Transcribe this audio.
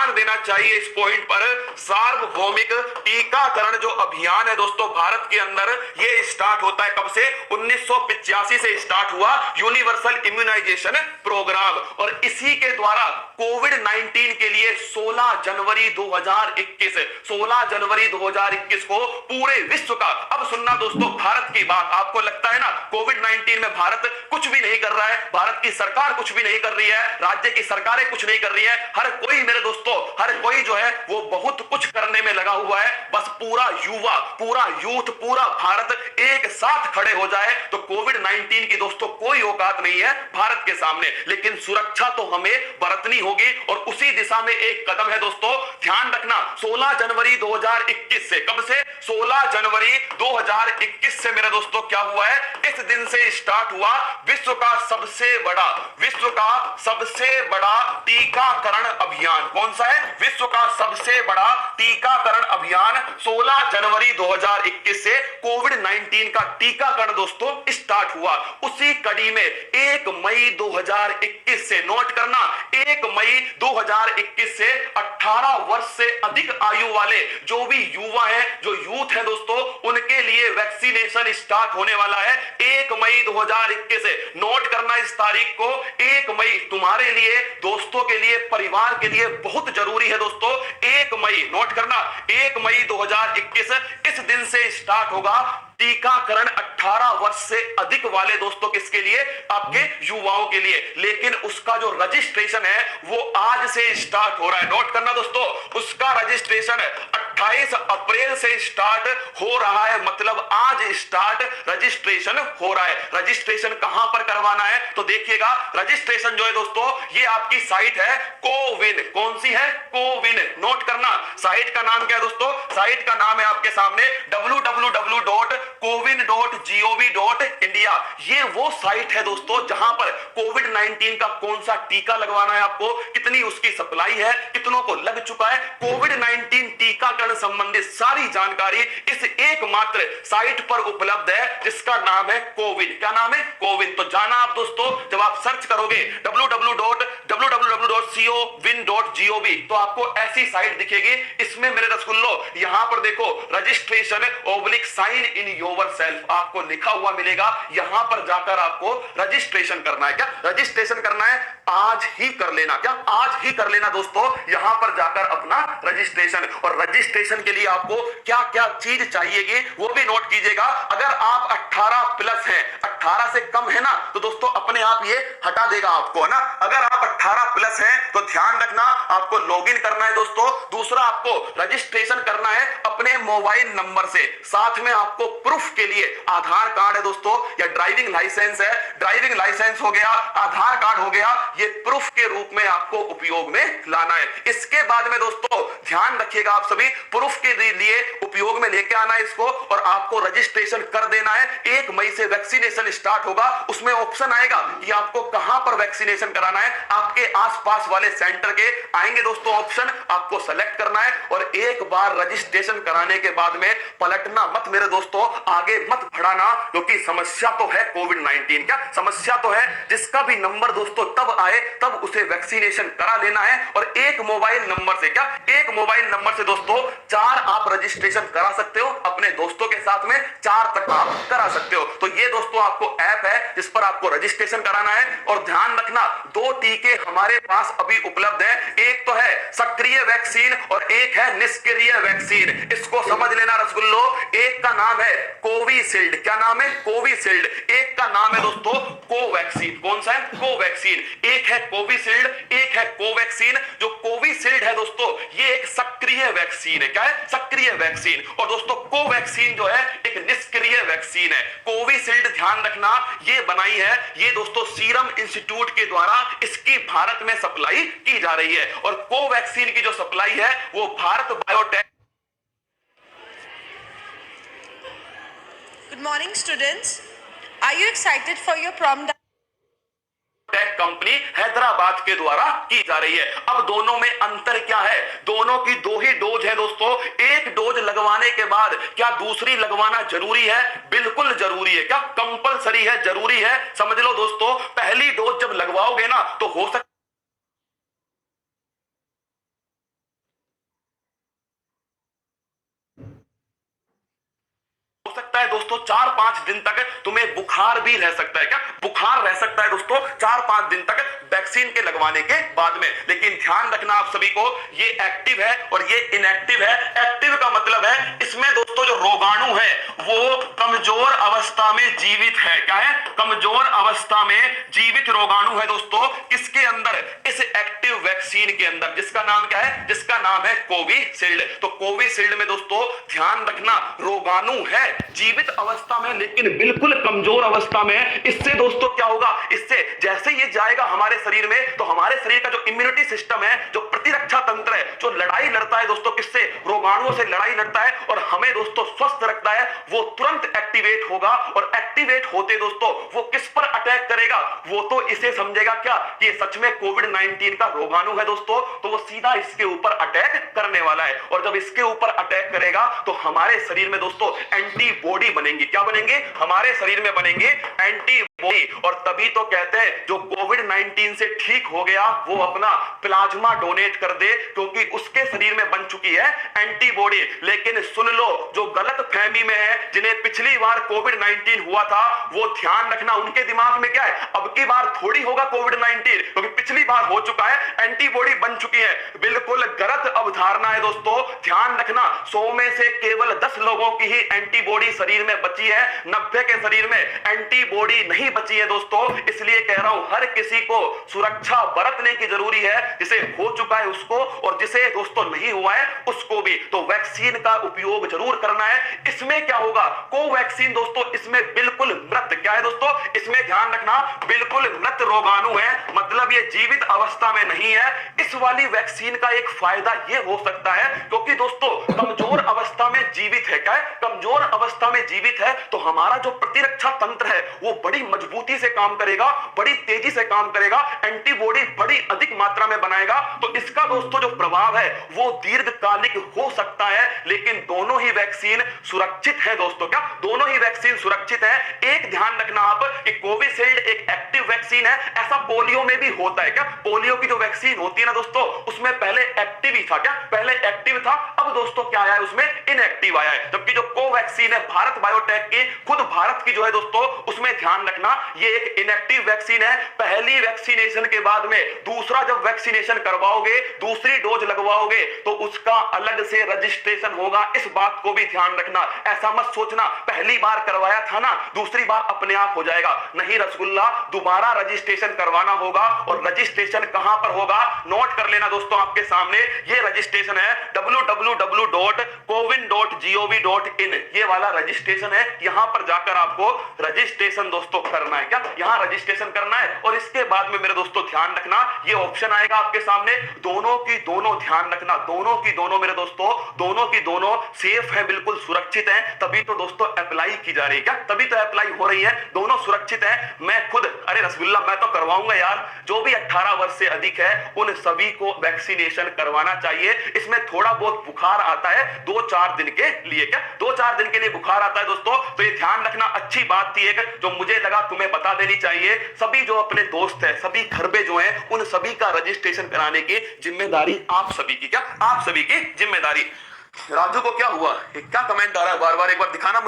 ध्यान देना चाहिए इस पॉइंट पर। सार्वभौमिक टीकाकरण जो अभियान है दोस्तों भारत के अंदर, ये स्टार्ट होता है कब से? 1985 से स्टार्ट हुआ यूनिवर्सल इम्यूनाइजेशन प्रोग्राम, और इसी के द्वारा कोविड 19 के लिए 16 जनवरी 2021 को पूरे विश्व का, अब सुनना दोस्तों भारत की बात, आपको लगता है ना कोविड 19 में भारत कुछ भी नहीं कर रहा है, भारत की सरकार कुछ भी नहीं कर रही है, राज्य की सरकारें कुछ नहीं कर रही है, हर कोई मेरे दोस्तों, हर कोई जो है वो बहुत कुछ करने में लगा हुआ है। बस पूरा युवा, पूरा यूथ, पूरा भारत एक साथ खड़े हो जाए तो कोविड 19 की दोस्तों कोई औकात नहीं है भारत के सामने। लेकिन सुरक्षा तो हमें बरतनी होगी, और उसी दिशा में एक कदम है दोस्तों, ध्यान रखना। 16 जनवरी 2021 से, कब से? 16 जनवरी 2021 से मेरे दोस्तों क्या हुआ है? इस दिन से स्टार्ट हुआ विश्व का सबसे बड़ा टीकाकरण अभियान। कौन सा है? विश्व का सबसे बड़ा टीकाकरण अभियान 16 जनवरी 2021 से कोविड 19 का टीकाकरण दोस्तों स्टार्ट हुआ। उसी कड़ी में 1 मई 2021 से, नोट करना, 1 मई 2021 से 18 वर्ष से अधिक आयु वाले जो भी युवा हैं, जो यूथ है दोस्तों, उनके लिए वैक्सीनेशन स्टार्ट होने वाला है 1 मई 2021 से। नोट करना इस तारीख को, 1 मई तुम्हारे लिए, दोस्तों के लिए, परिवार के लिए बहुत जरूरी है दोस्तों। 1 मई, नोट करना, 1 मई 2021 इस दिन से स्टार्ट होगा टीकाकरण 18 वर्ष से अधिक वाले दोस्तों, किसके लिए? आपके युवाओं के लिए। लेकिन उसका जो रजिस्ट्रेशन है वो आज से स्टार्ट हो रहा है। नोट करना दोस्तों, उसका रजिस्ट्रेशन 28 अप्रैल से स्टार्ट हो रहा है, मतलब आज स्टार्ट रजिस्ट्रेशन हो रहा है। रजिस्ट्रेशन कहां पर करवाना है तो देखिएगा, रजिस्ट्रेशन जो है दोस्तों ये आपकी साइट है कोविन। कौन सी है? कोविन। नोट करना, साइट का नाम क्या है दोस्तों? साइट का नाम है आपके सामने www.cowin.gov.india। ये वो साइट है दोस्तों जहां पर कोविड 19 का कौन सा टीका लगवाना है आपको, कितनी उसकी सप्लाई है, कितनों को लग चुका है, कोविड 19 टीकाकरण संबंधित सारी जानकारी इस एकमात्र साइट पर उपलब्ध है जिसका नाम है कोविन। क्या नाम है? कोविन। तो जाना आप दोस्तों, जब आप सर्च करोगे www.cowin.gov तो आपको ऐसी साइट दिखेगी। इसमें मेरे रसगुल्लो यहां पर देखो, registration sign in yourself आपको लिखा हुआ मिलेगा। यहां पर जाकर आपको रजिस्ट्रेशन करना है। क्या रजिस्ट्रेशन करना है? आज ही कर लेना। क्या आज ही कर लेना दोस्तों, यहां पर जाकर अपना रजिस्ट्रेशन। और रजिस्ट्रेशन के लिए आपको क्या क्या चीज चाहिएगी वो भी नोट कीजिएगा। अगर आप 18 प्लस हैं, 18 से कम है ना, तो दोस्तों अपने आप ये हटा देगा आपको, है ना। अगर आप 18 प्लस हैं तो ध्यान रखना, आपको लॉगिन करना है दोस्तों। दूसरा, आपको रजिस्ट्रेशन करना है अपने मोबाइल नंबर से। साथ में आपको प्रूफ के लिए आधार कार्ड है दोस्तों, या ड्राइविंग लाइसेंस है, ड्राइविंग लाइसेंस हो गया, आधार कार्ड हो गया, ये प्रूफ के रूप में आपको उपयोग में लाना है। इसके बाद में दोस्तों ध्यान रखिएगा, आप सभी प्रूफ के लिए उपयोग में लेके आना है इसको, और आपको रजिस्ट्रेशन कर देना है। 1 मई से वैक्सीनेशन स्टार्ट होगा। उसमें ऑप्शन आएगा कि आपको कहां पर वैक्सीनेशन कराना है, आपके आसपास वाले सेंटर के आएंगे दोस्तों ऑप्शन, आपको सेलेक्ट करना है। और एक बार रजिस्ट्रेशन कराने के बाद में पलटना मत मेरे दोस्तों, आगे मत बढ़ाना, क्योंकि समस्या तो है कोविड 19। क्या समस्या तो है? जिसका भी नंबर दोस्तों तब आए तब उसे वैक्सीनेशन करा लेना है। और एक मोबाइल नंबर से, क्या एक मोबाइल नंबर से दोस्तों 4 आप रजिस्ट्रेशन करा सकते हो अपने दोस्तों के साथ में, 4 तक आप करा सकते हो। तो ये दोस्तों आपको ऐप है जिस पर आपको रजिस्ट्रेशन कराना है। और ध्यान रखना, 2 टीके हमारे पास अभी उपलब्ध है, एक तो है सक्रिय वैक्सीन और एक है निष्क्रिय वैक्सीन। इसको समझ लेना रसगुल्लो। एक का नाम है कोविशील्ड। क्या नाम है? कोविशील्ड। एक का नाम है दोस्तों कोवैक्सीन। कौन सा है? कोवैक्सीन। एक है कोविशील्ड, एक है कोवैक्सीन। जो कोविशील्ड है दोस्तों ये एक सक्रिय वैक्सीन है। क्या है? सक्रिय वैक्सीन। और दोस्तों कोवैक्सीन जो है एक निष्क्रिय वैक्सीन है। कोविशील्ड ध्यान रखना ये बनाई है, ये दोस्तों सीरम इंस्टीट्यूट के द्वारा इसकी भारत में सप्लाई की जा रही है। और कोवैक्सीन की जो सप्लाई है वो Bharat biotech. Good morning, students. Are you excited for your prom dance? Tech company Hyderabad के द्वारा की जा रही है। अब दोनों में अंतर क्या है? दोनों की 2 ही डोज है दोस्तों। एक डोज लगवाने के बाद क्या दूसरी लगवाना जरूरी है? बिल्कुल जरूरी है। क्या कंपलसरी है? जरूरी है। समझ लो दोस्तों, पहली डोज जब लगवाओगे ना तो हो सकता है दोस्तों 4-5 दिन तक तुम्हें बुखार भी रह सकता है। क्या बुखार रह सकता है दोस्तों 4-5 दिन तक वैक्सीन के लगवाने के बाद में। लेकिन ध्यान रखना आप सभी को, ये एक्टिव है और ये इनएक्टिव है। एक्टिव का मतलब है इसमें दोस्तों जो रोगाणु है वो कमजोर अवस्था में जीवित है। क्या है? कमजोर अवस्था में जीवित रोगाणु है दोस्तों किसके अंदर? इस एक्टिव वैक्सीन के अंदर, जिसका नाम क्या है? जिसका नाम है कोविशील्ड। तो कोविशील्ड में दोस्तों ध्यान रखना रोगाणु है जीवित अवस्था में लेकिन बिल्कुल कमजोर अवस्था में। इससे दोस्तों क्या होगा? इससे जैसे ये जाएगा हमारे शरीर में तो हमारे शरीर का जो इम्यूनिटी सिस्टम है, जो प्रतिरक्षा तंत्र है, जो लड़ाई लड़ता है दोस्तों किससे? रोगाणुओं से लड़ाई लड़ता है और हमें दोस्तों स्वस्थ रखता है, वो तुरंत एक्टिवेट होगा। और एक्टिवेट होते दोस्तों वो किस पर अटैक करेगा? वो तो इसे समझेगा क्या कि ये सच में कोविड-19 का रोगाणु है दोस्तों, तो वो सीधा इसके ऊपर अटैक करने वाला है। और जब इसके ऊपर अटैक करेगा तो हमारे शरीर में दोस्तों एंटीबॉडी बनेंगी। क्या बनेंगे? हमारे शरीर में बनेंगे एंटीबॉडी। और तभी तो कहते हैं जो कोविड-19 से ठीक हो गया वो अपना प्लाज्मा डोनेट कर दे, क्योंकि उसके शरीर में बन चुकी है एंटीबॉडी। लेकिन सुन लो, जो गलत फहमी में है, जिन्हें पिछली बार कोविड-19 हुआ था, वो ध्यान रखना उनके दिमाग में क्या है? अब की बार थोड़ी होगा कोविड-19, क्योंकि पिछली बार हो चुका है, एंटीबॉडी बन चुकी है। बिल्कुल गलत अवधारणा है दोस्तों। ध्यान रखना 100 में से केवल 10 लोगों की ही एंटीबॉडी शरीर में बची है, 90 के शरीर में एंटीबॉडी नहीं बची है दोस्तों। इसलिए कह रहा हूं हर किसी को सुरक्षा बरतने की जरूरी है, जिसे हो चुका है उसको और जिसे दोस्तों नहीं हुआ है उसको भी। तो वैक्सीन का उपयोग जरूर करना है। इसमें क्या होगा? कोवैक्सीन दोस्तों इसमें बिल्कुल मृत, क्या है दोस्तों? इसमें ध्यान रखना बिल्कुल मृत रोगाणु है, मतलब ये जीवित अवस्था में नहीं है। इस वाली वैक्सीन का एक फायदा ये हो सकता है, क्योंकि दोस्तों कमजोर अवस्था में जीवित है। क्या है? कमजोर अवस्था में जीवित है तो हमारा जो प्रतिरक्षा तंत्र है वो बड़ी मजबूती से काम करेगा, बड़ी तेजी से काम करेगा, एंटीबॉडी बड़ी अधिक मात्रा में बनाएगा। तो इसका दोस्तों जो प्रभाव है वो दीर्घकालिक हो सकता है। लेकिन दोनों ही वैक्सीन सुरक्षित है दोस्तों। क्या दोनों ही वैक्सीन सुरक्षित है? एक ध्यान रखना आप कि कोविशील्ड एक एक्टिव वैक्सीन है। ऐसा पोलियो में भी होता है। क्या पोलियो की जो वैक्सीन होती है ना दोस्तों, उसमें पहले एक्टिव ही था। क्या पहले एक्टिव था, अब दोस्तों क्या आया है? उसमें इनएक्टिव आया है। जबकि जो कोवैक्सीन है भारत बायोटेक की, खुद भारत की जो है दोस्तों, उसमें ध्यान रखना ये एक इनएक्टिव वैक्सीन है। पहली वैक्सीनेशन के बाद में दूसरा जब वैक्सीनेशन करवाओगे, दूसरी डोज लगवाओगे तो उसका अलग से रजिस्ट्रेशन होगा। इस बात को भी ध्यान रखना। ऐसा मत सोचना पहली बार करवाया था ना, दूसरी बार अपने आप हो जाएगा। नहीं रसगुल्ला, दोबारा रजिस्ट्रेशन करवाना होगा। और रजिस्ट्रेशन कहां पर होगा? नोट कर लेना दोस्तों, आपके सामने ये रजिस्ट्रेशन है www.cowin.gov.in। ये वाला रजिस्ट्रेशन है, यहां पर जाकर आपको रजिस्ट्रेशन दोस्तों करना है। क्या यहां रजिस्ट्रेशन करना है? और इसके बाद में मेरे दोस्तों ध्यान रखना ये ऑप्शन आएगा आपके सामने, दोनों की दोनों ध्यान रखना, दोनों की दोनों मेरे दोस्तों, दोनों की दोनों सेफ है, बिल्कुल सुरक्षित है। तभी तो दोस्तों अप्लाई की जा रही है। क्या तभी तो अप्लाई हो रही है, दोनों सुरक्षित है। मैं खुद, अरे रसगुल्ला मैं तो करवाऊंगा यार, जो भी 18 वर्ष से अधिक है उन सभी को वैक्सीनेशन करवाना चाहिए। इसमें थोड़ा बहुत बुखार आता है 2-4 दिन के लिए। क्या 2-4 दिन के लिए बुखार आता है दोस्तों, तो ये ध्यान रखना। अच्छी बात थी एक जो मुझे लगा तुम्हें बता देनी चाहिए। सभी जो अपने दोस्त है, सभी घर पे जो है, उन सभी का रजिस्ट्रेशन कराने की जिम्मेदारी आप सभी की। क्या आप सभी की जिम्मेदारी। राजू को क्या हुआ? क्या कमेंट आ रहा है बार बार? एक बार दिखाना।